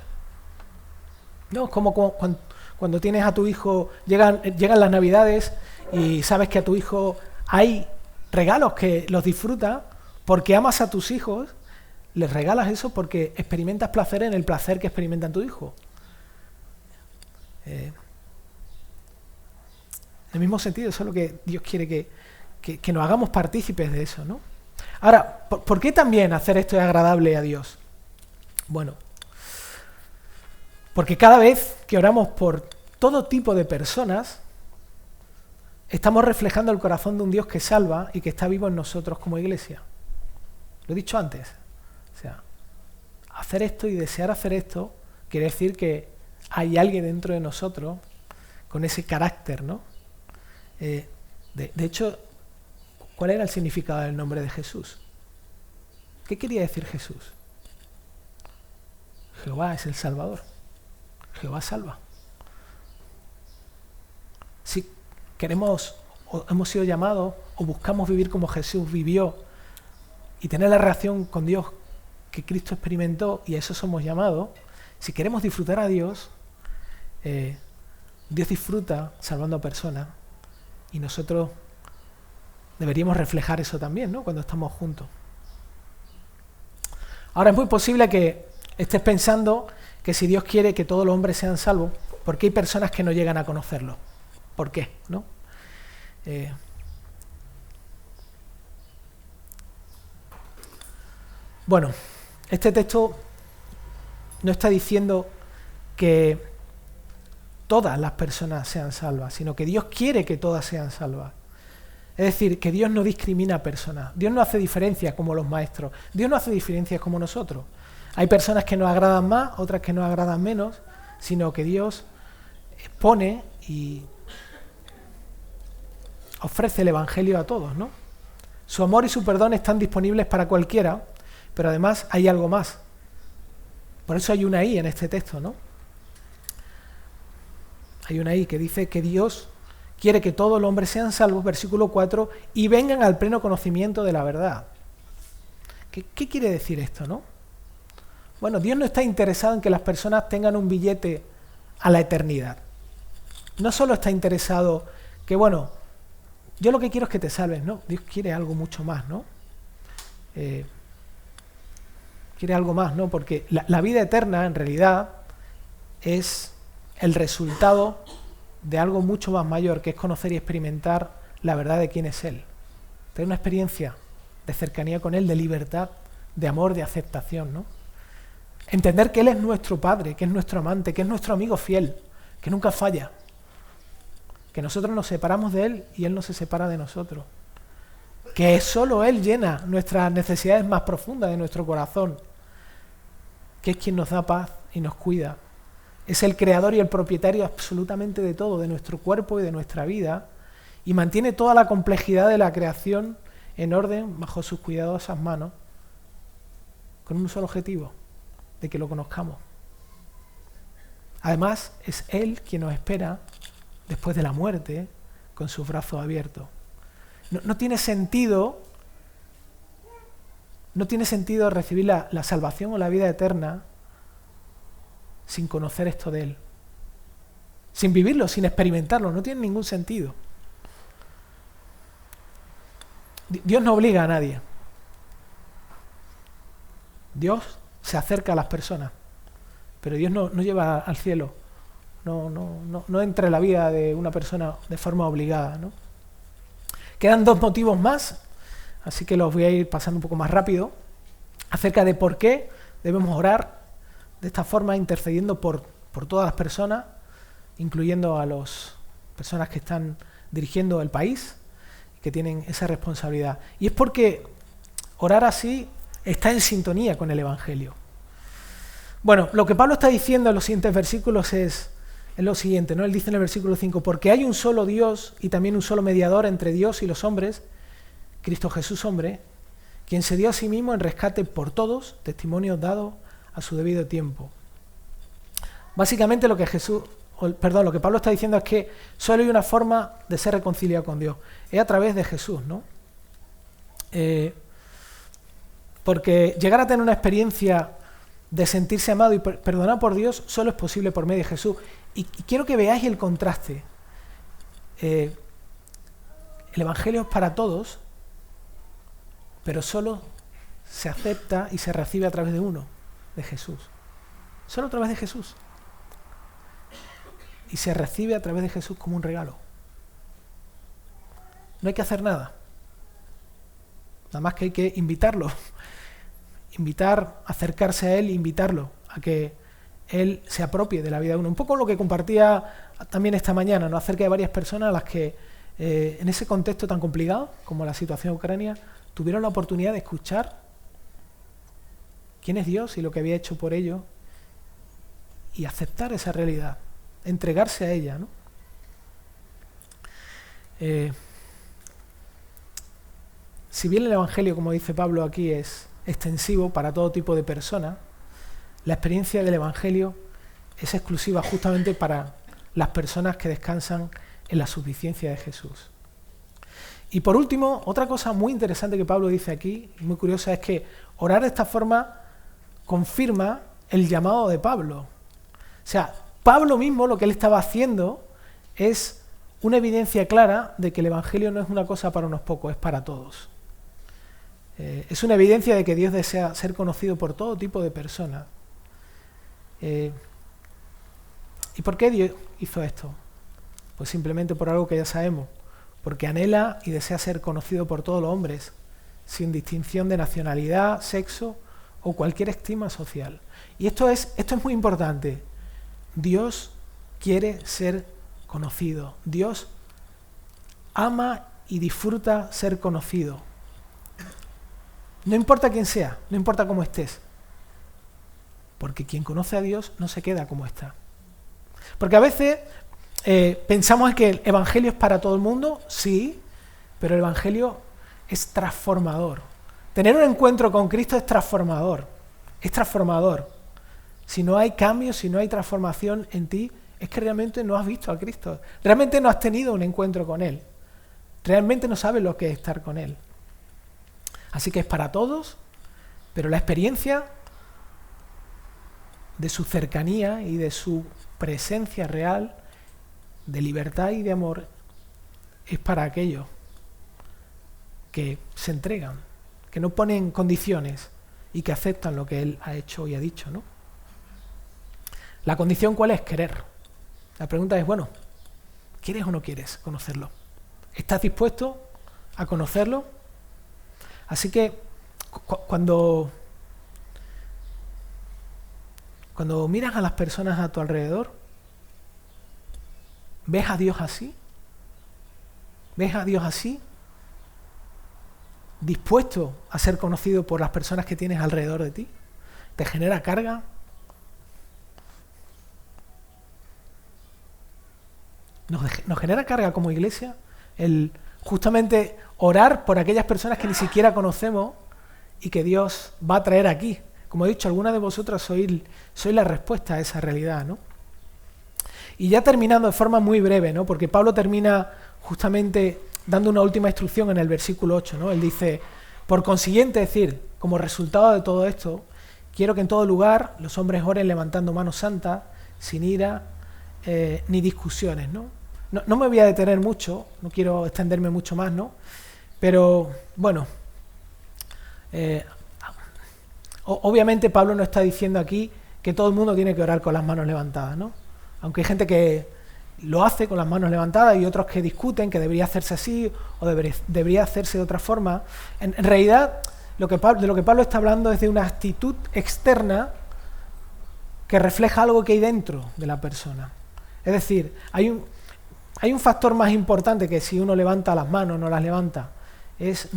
No, es como cuando tienes a tu hijo, llegan las Navidades y sabes que a tu hijo hay regalos que los disfruta porque amas a tus hijos, les regalas eso porque experimentas placer en el placer que experimentan tu hijo. En el mismo sentido, eso es lo que Dios quiere que nos hagamos partícipes de eso, ¿no? Ahora, ¿por qué también hacer esto es agradable a Dios? Bueno, porque cada vez que oramos por todo tipo de personas, estamos reflejando el corazón de un Dios que salva y que está vivo en nosotros como iglesia. Lo he dicho antes. O sea, hacer esto y desear hacer esto quiere decir que hay alguien dentro de nosotros con ese carácter, ¿no? De hecho, ¿cuál era el significado del nombre de Jesús? ¿Qué quería decir Jesús? Jehová es el Salvador. Jehová salva. Si queremos o hemos sido llamados o buscamos vivir como Jesús vivió y tener la relación con Dios que Cristo experimentó, y a eso somos llamados, si queremos disfrutar a Dios, Dios disfruta salvando a personas y nosotros deberíamos reflejar eso también, ¿no? Cuando estamos juntos. Ahora es muy posible que estés pensando que si Dios quiere que todos los hombres sean salvos, ¿por qué hay personas que no llegan a conocerlo? ¿Por qué? ¿No? Bueno, este texto no está diciendo que todas las personas sean salvas, sino que Dios quiere que todas sean salvas. Es decir, que Dios no discrimina a personas. Dios no hace diferencias como los maestros. Dios no hace diferencias como nosotros. Hay personas que nos agradan más, otras que nos agradan menos, sino que Dios pone y ofrece el Evangelio a todos, ¿no? Su amor y su perdón están disponibles para cualquiera, pero además hay algo más. Por eso hay una I en este texto, ¿no? Hay una I que dice que Dios quiere que todos los hombres sean salvos, versículo 4, y vengan al pleno conocimiento de la verdad. ¿Qué quiere decir esto, no? Bueno, Dios no está interesado en que las personas tengan un billete a la eternidad. No solo está interesado que, bueno, yo lo que quiero es que te salves, ¿no? Dios quiere algo mucho más, ¿no? Quiere algo más, ¿no? Porque la vida eterna, en realidad, es el resultado de algo mucho más mayor, que es conocer y experimentar la verdad de quién es Él. Tener una experiencia de cercanía con Él, de libertad, de amor, de aceptación, ¿no? Entender que Él es nuestro Padre, que es nuestro amante, que es nuestro amigo fiel, que nunca falla, que nosotros nos separamos de Él y Él no se separa de nosotros, que solo Él llena nuestras necesidades más profundas de nuestro corazón, que es quien nos da paz y nos cuida. Es el creador y el propietario absolutamente de todo, de nuestro cuerpo y de nuestra vida, y mantiene toda la complejidad de la creación en orden bajo sus cuidadosas manos, con un solo objetivo, de que lo conozcamos. Además, es Él quien nos espera después de la muerte con sus brazos abiertos. No tiene sentido recibir la salvación o la vida eterna sin conocer esto de Él, sin vivirlo, sin experimentarlo. No tiene ningún sentido. Dios no obliga a nadie. Dios se acerca a las personas, pero Dios no lleva al cielo. No entra en la vida de una persona de forma obligada, ¿no? Quedan 2 motivos más, así que los voy a ir pasando un poco más rápido, acerca de por qué debemos orar de esta forma, intercediendo por todas las personas, incluyendo a las personas que están dirigiendo el país, que tienen esa responsabilidad. Y es porque orar así está en sintonía con el Evangelio. Bueno, lo que Pablo está diciendo en los siguientes versículos es lo siguiente, ¿no? Él dice en el versículo 5, porque hay un solo Dios y también un solo mediador entre Dios y los hombres, Cristo Jesús hombre, quien se dio a sí mismo en rescate por todos, testimonio dado a su debido tiempo. Básicamente lo que Pablo está diciendo es que solo hay una forma de ser reconciliado con Dios, es a través de Jesús, ¿no? Porque llegar a tener una experiencia de sentirse amado y perdonado por Dios solo es posible por medio de Jesús. Y quiero que veáis el contraste. El Evangelio es para todos, pero solo se acepta y se recibe a través de uno, de Jesús. Solo a través de Jesús. Y se recibe a través de Jesús como un regalo. No hay que hacer nada. Nada más que hay que invitarlo. Acercarse a Él e invitarlo a que Él se apropie de la vida de uno. Un poco lo que compartía también esta mañana, ¿no? Acerca de varias personas a las que en ese contexto tan complicado como la situación de Ucrania tuvieron la oportunidad de escuchar quién es Dios y lo que había hecho por ellos y aceptar esa realidad, entregarse a ella, ¿no? Si bien el Evangelio, como dice Pablo aquí, es extensivo para todo tipo de personas, la experiencia del Evangelio es exclusiva justamente para las personas que descansan en la suficiencia de Jesús. Y por último, otra cosa muy interesante que Pablo dice aquí, y muy curiosa, es que orar de esta forma confirma el llamado de Pablo. O sea, Pablo mismo lo que él estaba haciendo es una evidencia clara de que el Evangelio no es una cosa para unos pocos, es para todos. Es una evidencia de que Dios desea ser conocido por todo tipo de personas. ¿Y por qué Dios hizo esto? Pues simplemente por algo que ya sabemos, porque anhela y desea ser conocido por todos los hombres, sin distinción de nacionalidad, sexo o cualquier estima social. Y esto es muy importante. Dios quiere ser conocido. Dios ama y disfruta ser conocido. No importa quién sea, no importa cómo estés. Porque quien conoce a Dios no se queda como está. Porque a veces pensamos que el Evangelio es para todo el mundo, sí, pero el Evangelio es transformador. Tener un encuentro con Cristo es transformador. Es transformador. Si no hay cambio, si no hay transformación en ti, es que realmente no has visto a Cristo. Realmente no has tenido un encuentro con Él. Realmente no sabes lo que es estar con Él. Así que es para todos, pero la experiencia de su cercanía y de su presencia real, de libertad y de amor, es para aquellos que se entregan, que no ponen condiciones y que aceptan lo que Él ha hecho y ha dicho, ¿no? La condición, ¿cuál es? Querer. La pregunta es, bueno, ¿quieres o no quieres conocerlo? ¿Estás dispuesto a conocerlo? Así que cuando miras a las personas a tu alrededor, ¿ves a Dios así? ¿Ves a Dios así? ¿Dispuesto a ser conocido por las personas que tienes alrededor de ti? ¿Te genera carga? Nos genera carga como iglesia el justamente orar por aquellas personas que ni siquiera conocemos y que Dios va a traer aquí. Como he dicho, algunas de vosotras sois la respuesta a esa realidad, ¿no? Y ya terminando de forma muy breve, ¿no? Porque Pablo termina justamente dando una última instrucción en el versículo 8, ¿no? Él dice, por consiguiente, es decir, como resultado de todo esto, quiero que en todo lugar los hombres oren levantando manos santas, sin ira, ni discusiones, ¿no? No me voy a detener mucho, no quiero extenderme mucho más, ¿no? Pero, bueno, obviamente Pablo no está diciendo aquí que todo el mundo tiene que orar con las manos levantadas, ¿no? Aunque hay gente que lo hace con las manos levantadas y otros que discuten que debería hacerse así o debería hacerse de otra forma. En realidad, de lo que Pablo está hablando es de una actitud externa que refleja algo que hay dentro de la persona. Es decir, hay un factor más importante que si uno levanta las manos o no las levanta, es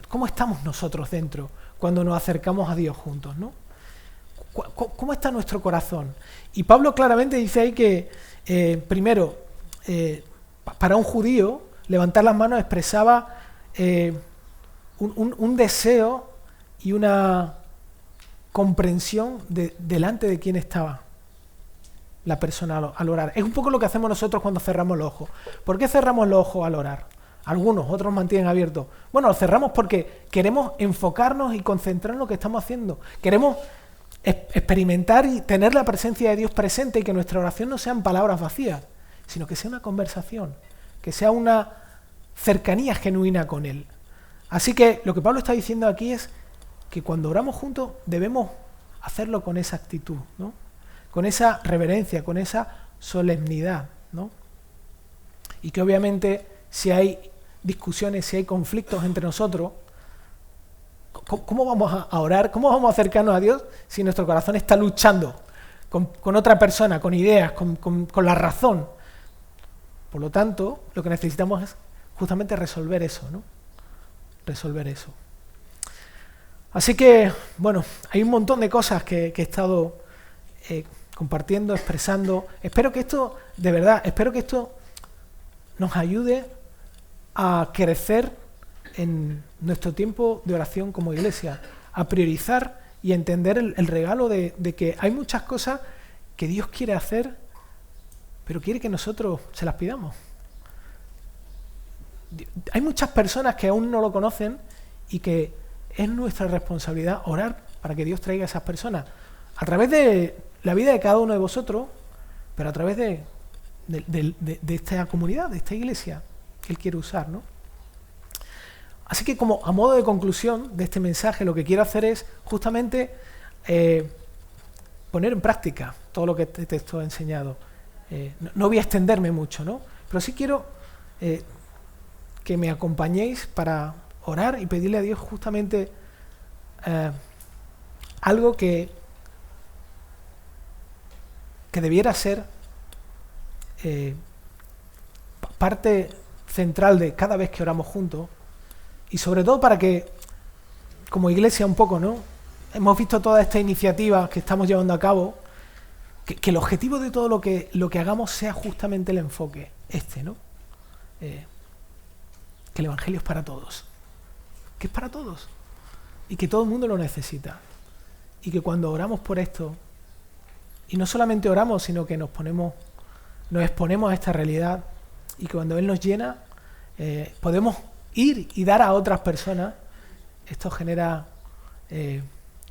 cómo estamos nosotros dentro cuando nos acercamos a Dios juntos, ¿no? ¿Cómo está nuestro corazón? Y Pablo claramente dice ahí que, primero, para un judío, levantar las manos expresaba un deseo y una comprensión delante de quién estaba la persona al orar. Es un poco lo que hacemos nosotros cuando cerramos los ojos. ¿Por qué cerramos los ojos al orar? Algunos, otros mantienen abiertos. Bueno, los cerramos porque queremos enfocarnos y concentrar en lo que estamos haciendo. Queremos experimentar y tener la presencia de Dios presente y que nuestra oración no sean palabras vacías, sino que sea una conversación, que sea una cercanía genuina con Él. Así que lo que Pablo está diciendo aquí es que cuando oramos juntos debemos hacerlo con esa actitud, ¿no? Con esa reverencia, con esa solemnidad, ¿no? Y que obviamente si hay discusiones, si hay conflictos entre nosotros, ¿cómo vamos a orar? ¿Cómo vamos a acercarnos a Dios si nuestro corazón está luchando con otra persona, con ideas, con la razón? Por lo tanto, lo que necesitamos es justamente resolver eso, ¿no? Resolver eso. Así que, bueno, hay un montón de cosas que he estado compartiendo, expresando. Espero que esto, de verdad, nos ayude a crecer en nuestro tiempo de oración como iglesia, a priorizar y a entender el regalo de que hay muchas cosas que Dios quiere hacer, pero quiere que nosotros se las pidamos. Hay muchas personas que aún no lo conocen y que es nuestra responsabilidad orar para que Dios traiga a esas personas a través de la vida de cada uno de vosotros, pero a través de esta comunidad, de esta iglesia que Él quiere usar, ¿no? Así que como a modo de conclusión de este mensaje, lo que quiero hacer es justamente poner en práctica todo lo que este texto ha enseñado. No voy a extenderme mucho, ¿no? Pero sí quiero que me acompañéis para orar y pedirle a Dios justamente algo que debiera ser parte central de cada vez que oramos juntos, y sobre todo para que, como iglesia un poco, ¿no? Hemos visto todas estas iniciativas que estamos llevando a cabo, que el objetivo de todo lo que hagamos sea justamente el enfoque ¿no? Que el Evangelio es para todos, que es para todos, y que todo el mundo lo necesita, y que cuando oramos por esto, y no solamente oramos, sino que nos exponemos a esta realidad, y que cuando Él nos llena, podemos ir y dar a otras personas, esto genera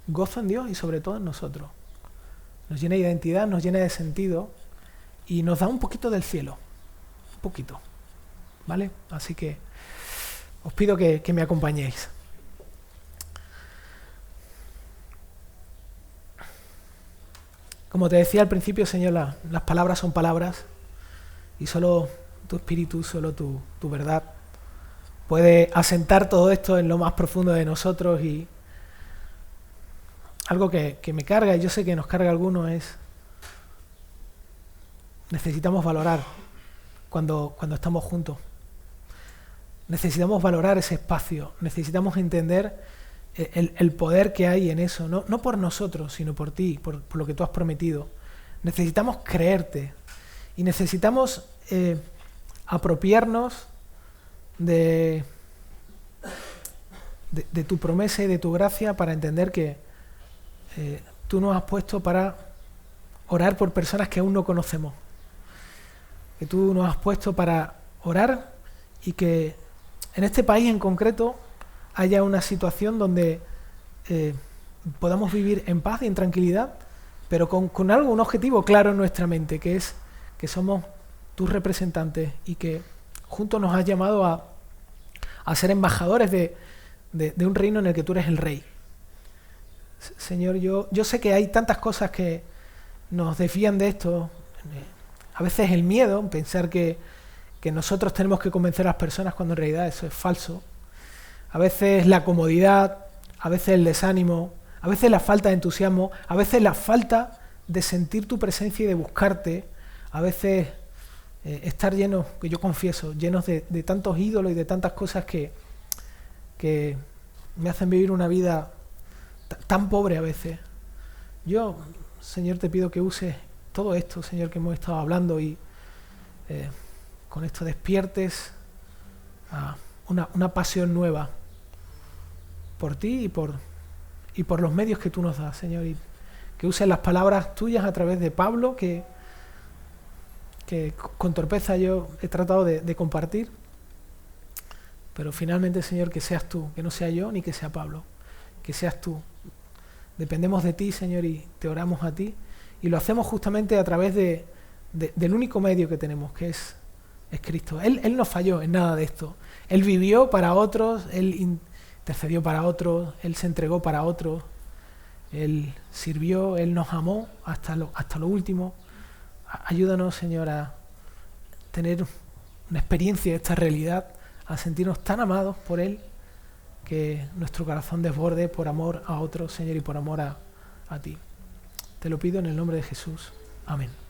gozo en Dios y sobre todo en nosotros. Nos llena de identidad, nos llena de sentido y nos da un poquito del cielo, un poquito, ¿vale? Así que os pido que me acompañéis. Como te decía al principio, Señor, las palabras son palabras y solo tu Espíritu, solo tu verdad puede asentar todo esto en lo más profundo de nosotros. Y algo que me carga, y yo sé que nos carga a algunos, es necesitamos valorar cuando estamos juntos. Necesitamos valorar ese espacio, necesitamos entender el poder que hay en eso, no por nosotros, sino por ti, por lo que tú has prometido. Necesitamos creerte y necesitamos apropiarnos de tu promesa y de tu gracia para entender que tú nos has puesto para orar por personas que aún no conocemos, que tú nos has puesto para orar y que en este país en concreto haya una situación donde podamos vivir en paz y en tranquilidad, pero con un objetivo claro en nuestra mente, que es que somos tus representantes y que juntos nos has llamado a a ser embajadores de un reino en el que tú eres el rey. Señor, yo sé que hay tantas cosas que nos desvían de esto. A veces el miedo, pensar que nosotros tenemos que convencer a las personas cuando en realidad eso es falso. A veces la comodidad, a veces el desánimo, a veces la falta de entusiasmo, a veces la falta de sentir tu presencia y de buscarte, a veces estar llenos, que yo confieso, llenos de tantos ídolos y de tantas cosas que me hacen vivir una vida tan pobre a veces. Yo, Señor, te pido que uses todo esto, Señor, que hemos estado hablando y con esto despiertes una pasión nueva por ti y por los medios que tú nos das, Señor, y que uses las palabras tuyas a través de Pablo, que con torpeza yo he tratado de compartir, pero finalmente, Señor, que seas tú, que no sea yo ni que sea Pablo, que seas tú. Dependemos de ti, Señor, y te oramos a ti, y lo hacemos justamente a través del único medio que tenemos, que es Cristo. Él no falló en nada de esto. Él vivió para otros, Él intercedió para otros, Él se entregó para otros, Él sirvió, Él nos amó hasta lo último. Ayúdanos, Señor, a tener una experiencia de esta realidad, a sentirnos tan amados por Él, que nuestro corazón desborde por amor a otros, Señor, y por amor a ti. Te lo pido en el nombre de Jesús. Amén.